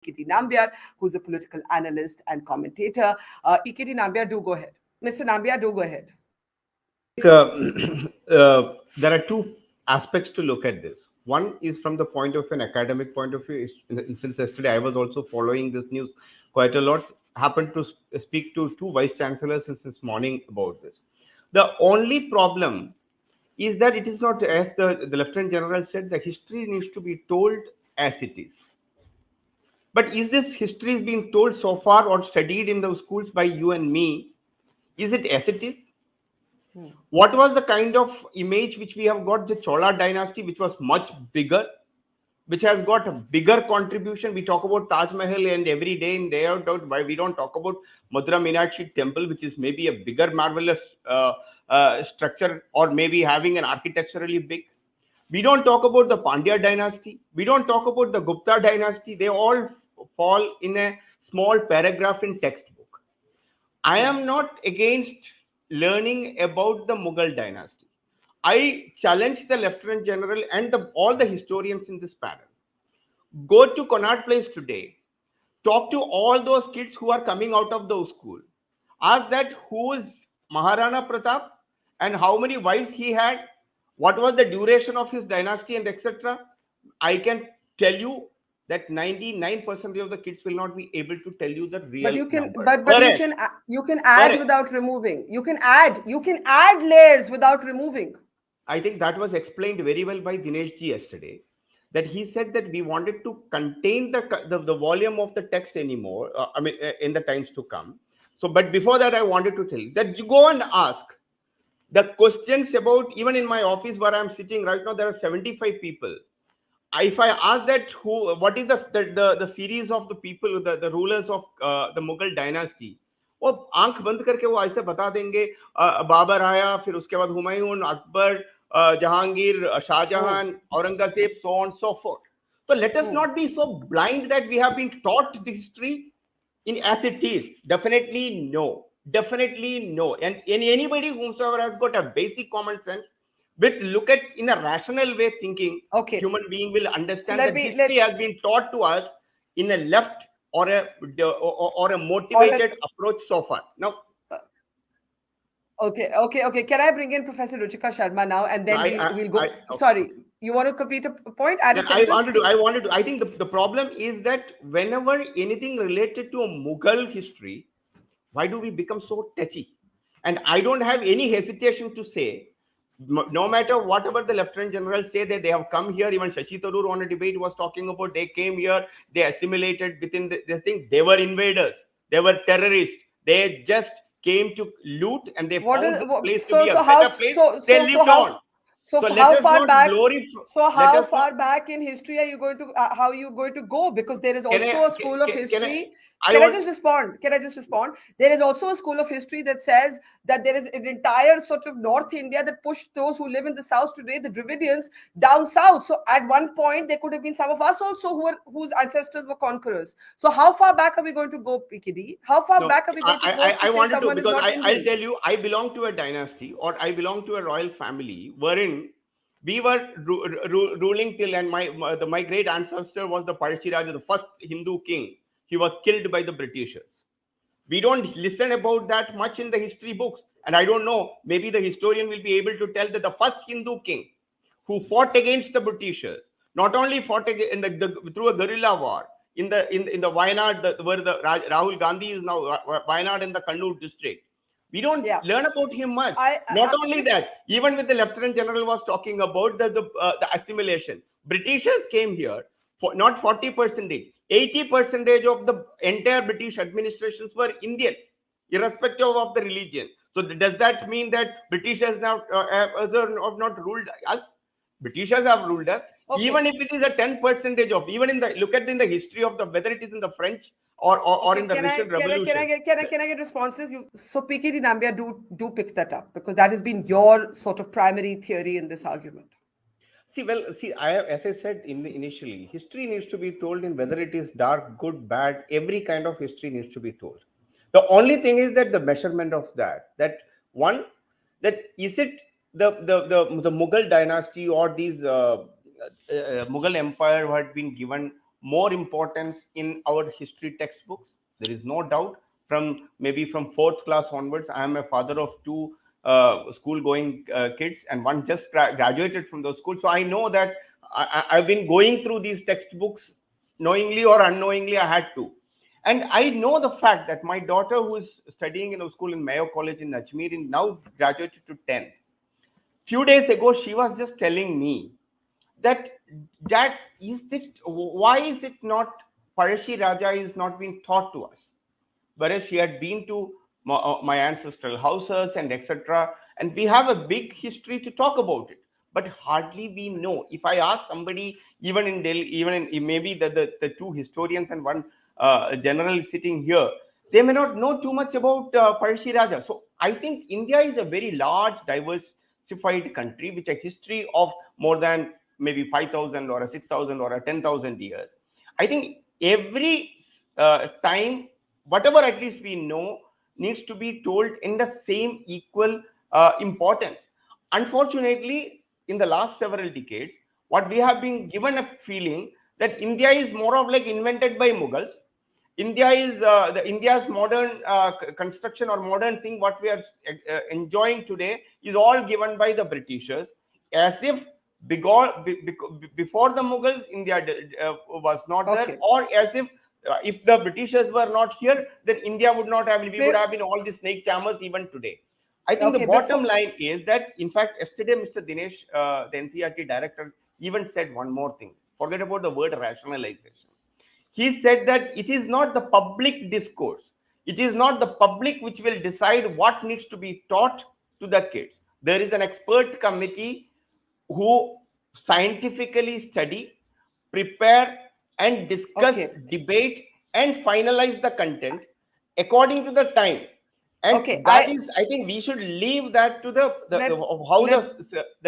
PKD Nambiar, who's a political analyst and commentator. PKD Nambiar, do go ahead. Mr. Nambiar, do go ahead. There are two aspects to look at this. One is from the point of an academic point of view. Since yesterday, I was also following this news quite a lot. Happened to speak to two vice chancellors since this morning about this. The only problem is that it is not, as the Lieutenant General said, the history needs to be told as it is. But is this history being told so far or studied in the schools by you and me? Is it as it is? What was the kind of image which we have got? The Chola dynasty, which was much bigger, which has got a bigger contribution. We talk about Taj Mahal and every day in day out, why we don't talk about Mathura Meenakshi temple, which is maybe a bigger marvelous structure, or maybe having an architecturally big. We don't talk about the Pandya dynasty. We don't talk about the Gupta dynasty. They all fall in a small paragraph in textbook. I am not against learning about the Mughal dynasty. I challenge the Lieutenant General and all the historians in this panel. Go to Connaught Place today. Talk to all those kids who are coming out of those schools. Ask that who is Maharana Pratap and how many wives he had, what was the duration of his dynasty, and etc. I can tell you that 99% of the kids will not be able to tell you the real But you can, number. but you can add without removing. You can add layers without removing. I think that was explained very well by Dinesh ji yesterday. That he said that we wanted to contain the volume of the text anymore. In the times to come. So, but before that, I wanted to tell you that you go and ask the questions about, even in my office where I'm sitting right now, there are 75 people. If I ask that what is the series of the people, the rulers of the Mughal dynasty, वो आंख बंद करके वो ऐसे बता देंगे बाबर आया, फिर उसके बाद Humayun, Akbar, Jahangir, Shah Jahan, Aurangzeb, so on and so forth. So let us not be so blind that we have been taught the history in as it is. Definitely no. Definitely no. And anybody whomsoever has got a basic common sense, with look at in a rational way thinking, human being will understand that history has been taught to us in a left or a motivated approach so far. Now, Okay. Can I bring in Professor Ruchika Sharma now, and then we'll go? Sorry, you want to complete a point? I wanted to. I think the problem is that whenever anything related to a Mughal history, why do we become so touchy? And I don't have any hesitation to say, no matter whatever the Lieutenant General say, that they have come here. Even Shashi Tharoor on a debate was talking about, they came here, they assimilated within this thing. They were invaders, they were terrorists. They just came to loot, and they found this place to be a better place. They lived on. So how far back? So how far back in history are you going to? How are you going to go? Because there is also a school of history. Can I just respond? There is also a school of history that says that there is an entire sort of North India that pushed those who live in the south today, the Dravidians, down south. So at one point, there could have been some of us also whose ancestors were conquerors. So how far back are we going to go, PKD? How far back are we going to go? I wanted to, because I'll tell you, I belong to a dynasty, or I belong to a royal family wherein we were ruling till, and my great ancestor was the Parshiraj, the first Hindu king. He was killed by the Britishers. We don't listen about that much in the history books, and I don't know, maybe the historian will be able to tell that the first Hindu king who fought against the Britishers not only fought through a guerrilla war in the Wayanad, where the Rahul Gandhi is now, Wayanad in the Kannur district. We don't learn about him much. Not only that, even with the Lieutenant General was talking about the assimilation. Britishers came here for not 40%, 80% of the entire British administrations were Indians, irrespective of the religion. So does that mean that Britishers now have not ruled us? Britishers have ruled us. Okay. Even if it is a 10% of, even in the look at in the history of the, whether it is in the French or in the Russian Revolution. Can I get responses? So PKD Nambiar, do pick that up, because that has been your sort of primary theory in this argument. As I said initially, history needs to be told in whether it is dark, good, bad. Every kind of history needs to be told. The only thing is that the measurement of that is it the Mughal dynasty or these Mughal empire who had been given more importance in our history textbooks. There is no doubt. From maybe from fourth class onwards, I am a father of two school-going kids, and one just graduated from those schools. So I know that I've been going through these textbooks knowingly or unknowingly. I had to. And I know the fact that my daughter, who is studying in a school in Mayo College in Ajmer, now graduated to 10th. Few days ago, she was just telling me that, Dad, why is it not Parashi Raja is not being taught to us? Whereas she had been to my ancestral houses and etc. And we have a big history to talk about it. But hardly we know. If I ask somebody, even in Delhi, even in maybe the two historians and one general sitting here, they may not know too much about Parashi Raja. So I think India is a very large, diversified country with a history of more than maybe 5,000 or a 6,000 or a 10,000 years. I think every time, whatever at least we know, needs to be told in the same equal importance. Unfortunately, in the last several decades, what we have been given a feeling that India is more of like invented by Mughals. India is India's modern construction or modern thing. What we are enjoying today is all given by the Britishers, as if before the Mughals, India was not there, or as if the Britishers were not here, then India would not have. We would have been all the snake charmers even today. I think the bottom line is that, in fact, yesterday Mr. Dinesh, the NCERT director, even said one more thing. Forget about the word rationalization. He said that it is not the public discourse. It is not the public which will decide what needs to be taught to the kids. There is an expert committee who scientifically study, prepare, and discuss, debate, and finalize the content according to the time. And that is, I think we should leave that to the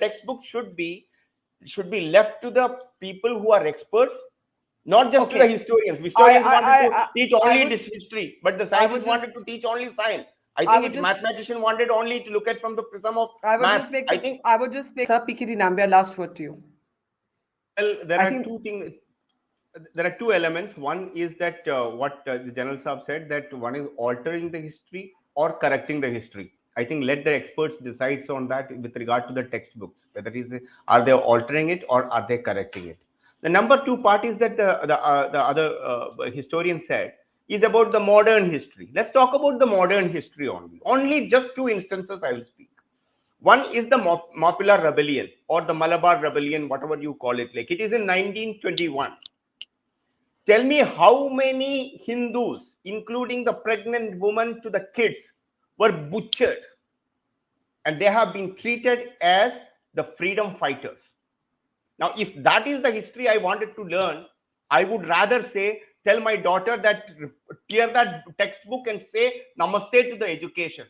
textbook should be left to the people who are experts, not just to the historians. Historians wanted to teach only this history, but the scientists wanted to teach only science. I think mathematician wanted only to look at from the prism of maths. I would just make, sir, PKD Nambiar, last word to you. Well, there are two things. There are two elements. One is that what the General Saab said, that one is altering the history or correcting the history. I think let the experts decide on that with regard to the textbooks, whether are they altering it or are they correcting it. The number two part is that the other historian said is about the modern history. Let's talk about the modern history only. Only just two instances I will speak. One is the Popular Rebellion or the Malabar Rebellion, whatever you call it. Like, it is in 1921. Tell me how many Hindus, including the pregnant woman to the kids, were butchered, and they have been treated as the freedom fighters. Now, if that is the history I wanted to learn, I would rather say, tell my daughter that, tear that textbook and say namaste to the education.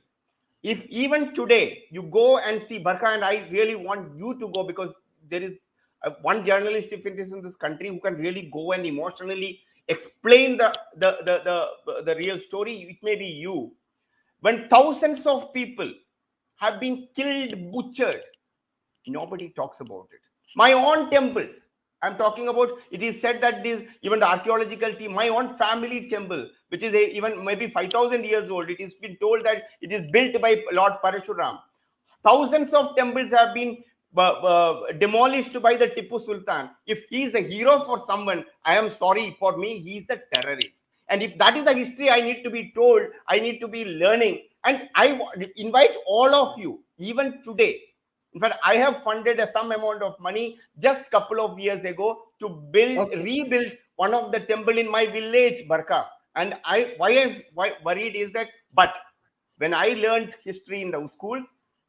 If even today you go and see Barkha, and I really want you to go, because there is one journalist, if it is in this country, who can really go and emotionally explain the real story, it may be you. When thousands of people have been killed, butchered, nobody talks about it. My own temples, I'm talking about, it is said that even the archaeological team, my own family temple, which is even maybe 5,000 years old, it has been told that it is built by Lord Parashuram. Thousands of temples have been demolished by the Tipu Sultan. If he is a hero for someone, I am sorry, for me, he is a terrorist. And if that is the history I need to be told, I need to be learning. And I invite all of you, even today. In fact, I have funded some amount of money just a couple of years ago to rebuild one of the temple in my village, Barkha. And why I'm worried is that, but when I learned history in the schools,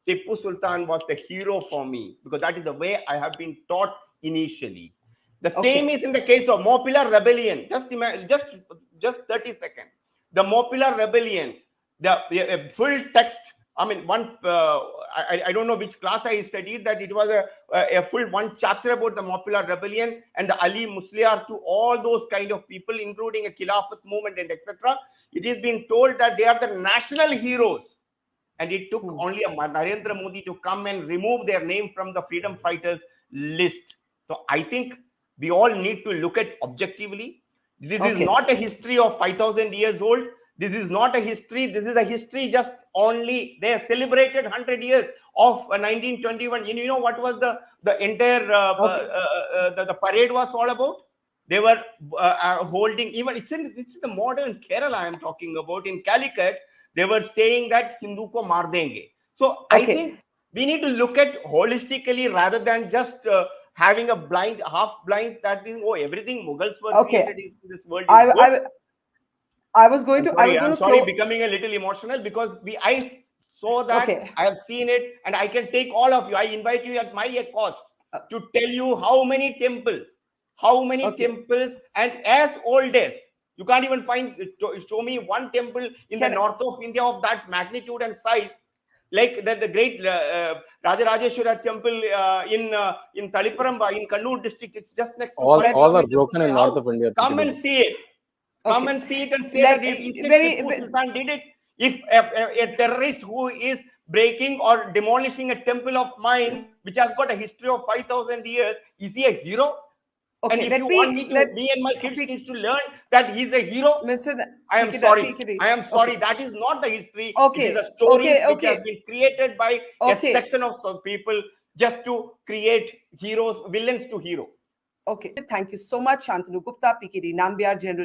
Tipu Sultan was the hero for me, because that is the way I have been taught initially. The same is in the case of Popular Rebellion. Just 30 seconds. The Popular Rebellion, the full text. I mean, I don't know which class I studied, that it was a full one chapter about the Popular Rebellion and the Ali Musliar, to all those kind of people, including a Khilafat movement and etc. It is being told that they are the national heroes. And it took only a Narendra Modi to come and remove their name from the freedom fighters list. So I think we all need to look at objectively. This is not a history of 5,000 years old. This is not a history. This is a history just only. They have celebrated 100 years of 1921. You know what was the entire the parade was all about? They were holding, even it's in the modern Kerala I am talking about. In Calicut, they were saying that Hindu ko maar denge. So I think we need to look at holistically rather than just having a half blind that is, oh, everything Mughals were created in this world is good. I was going to. I'm sorry, becoming a little emotional because I saw that, I have seen it, and I can take all of you. I invite you at my cost to tell you how many temples, and as old as you can't even show me one temple in the north of India of that magnitude and size, like the great Rajarajeshwara temple in Taliparamba in Kannur district. It's just next to all are broken in north of India. Come and see it. Come and see it and say that Tipu Sultan did it. If a terrorist who is breaking or demolishing a temple of mine which has got a history of 5,000 years, is he a hero? And if you want me and my kids needs to learn that he's a hero, I am sorry. I am sorry. That is not the history. It is a story which has been created by a section of some people just to create heroes, villains to hero. Okay. Thank you so much, Shantanu Gupta, PKD Nambiar, General